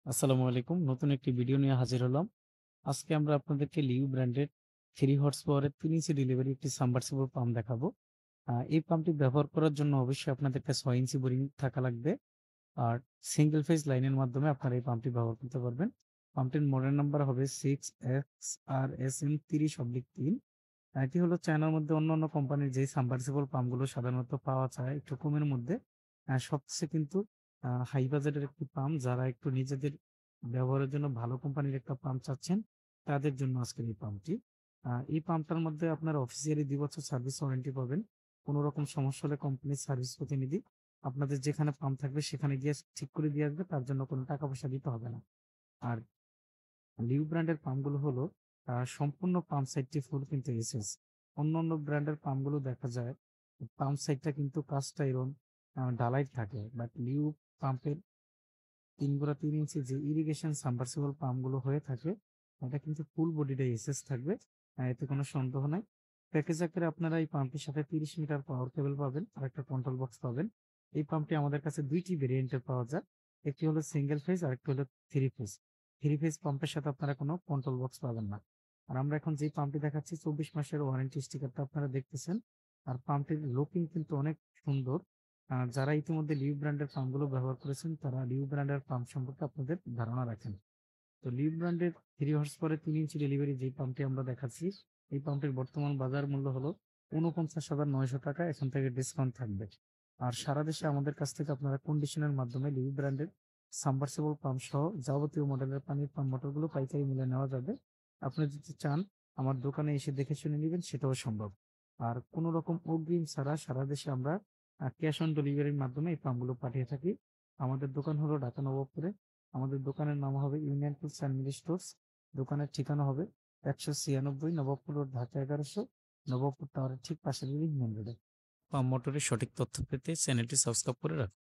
আসসালামু আলাইকুম। নতুন একটি ভিডিও নিয়ে হাজির হলাম। আজকে আমরা আপনাদেরকে লিউ ব্র্যান্ডের 3 হর্স পাওয়ারের 3 ইঞ্চি ডেলিভারি একটি সাবমার্সিবল পাম্প দেখাবো। এই পাম্পটি ব্যবহার করার জন্য অবশ্যই আপনাদেরকে 6 ইঞ্চি বোরিং থাকা লাগবে। আর সিঙ্গেল ফেজ লাইনের মাধ্যমে আপনারা এই পাম্পটি ব্যবহার করতে পারবেন। পাম্পটির মডেল নাম্বার হবে 6XRSM30/3। এটি হলো চায়নার মধ্যে অন্যান্য কোম্পানির যেই সাবমার্সিবল পাম্পগুলো সাধারণত পাওয়া যায় একটু কমের মধ্যে। সবচেয়ে কিন্তু হাই বাজেটের একটি পাম্প যারা একটু নিজেদের ব্যবহারের জন্য ভালো কোম্পানির একটা পাম্প চাচ্ছেন, তাদের জন্য আজকের এই পাম্পটি। এই পাম্পটার মধ্যে আপনারা অফিসিয়ালি ২ বছর সার্ভিস ওয়ারেন্টি পাবেন। কোন রকম সমস্যা হলে কোম্পানির সার্ভিস প্রতিনিধি আপনাদের যেখানে পাম্প থাকবে সেখানে গিয়ে ঠিক করে দিয়ে আসবে। তার জন্য কোনো টাকা পয়সা দিতে হবে না। আর লিউ ব্র্যান্ডের পাম্পগুলো হলো সম্পূর্ণ পাম্প সাইডটি ফুল কিন্তু এসএস। অন্যান্য ব্র্যান্ডের পাম্পগুলো দেখা যায় পাম্প সাইডটা কিন্তু কাজটা এরকম ঢালাই থাকে। বাট লিউ পাম্পের ৩ গুণা ৩ ইঞ্চি যে ইরিগেশন সাবমার্সিবল পাম্পগুলো হয়ে থাকে, এটা কিন্তু ফুল বডিটাই এসএস থাকবে। এতে কোনো সন্দেহ নাই। প্যাকেজ আকারে আপনারা এই পাম্পটির সাথে ৩০ মিটার পাওয়ার কেবল পাবেন আর একটা কন্ট্রোল বক্স পাবেন। এই পাম্পটি আমাদের কাছে ২ টি ভেরিয়েন্টের পাওয়া যায়। একটি হলো সিঙ্গেল ফেজ আরেকটি হলো 3 ফেজ। 3 ফেজ পাম্পের সাথে আপনারা কোনো কন্ট্রোল বক্স পাবেন না। আর আমরা এখন যেই পাম্পটি দেখাচ্ছি ২৪ মাসের ওয়ারেন্টি স্টিকারটা আপনারা দেখতেছেন। আর পাম্পটির লুকিং কিন্তু অনেক সুন্দর। যারা ইতিমধ্যে লিউ ব্র্যান্ডের পাম্পগুলো ব্যবহার করেছেন, তারা লিউ ব্র্যান্ডের পাম্প সম্পর্কে আপনাদের ধারণা রাখেন। তো লিউ ব্র্যান্ডের 3 হর্স পাওয়ারের ৩ ইঞ্চি ডেলিভারি যেই পাম্পটি আমরা দেখাচ্ছি, এই পাম্পটির বর্তমান বাজার মূল্য হলো ৳৪৯,৯০০। এখান থেকে ডিসকাউন্ট থাকবে। আর সারা দেশে আমাদের কাছ থেকে আপনারা কন্ডিশনের মাধ্যমে লিউ ব্র্যান্ডের সাবমার্সিবল পাম্প সহ যাবতীয় মডেলের পানির পাম্প মোটরগুলো পাইকারি মূল্যে নেওয়া যাবে। আপনি যদি চান আমার দোকানে এসে দেখে শুনে নিবেন সেটাও সম্ভব। আর কোন রকম অগ্রিম ছাড়া সারা দেশে আমরা ক্যাশ অন ডেলিভারির মাধ্যমে এই পাম্পগুলো পাঠিয়ে থাকি। আমাদের দোকান হলো ঢাকা নবাবপুরে। আমাদের দোকানের নাম হবে union tools and mini stores. দোকানের ঠিকানা হবে ১৯৬ নবাবপুর রোড, ঢাকা ১১০০, নবাবপুর টাওয়ারের ঠিক পাশের বিল্ডিং, মেইন রোডে। পাম্প মোটরের সঠিক তথ্য পেতে চ্যানেলটি সাবস্ক্রাইব করে রাখুন।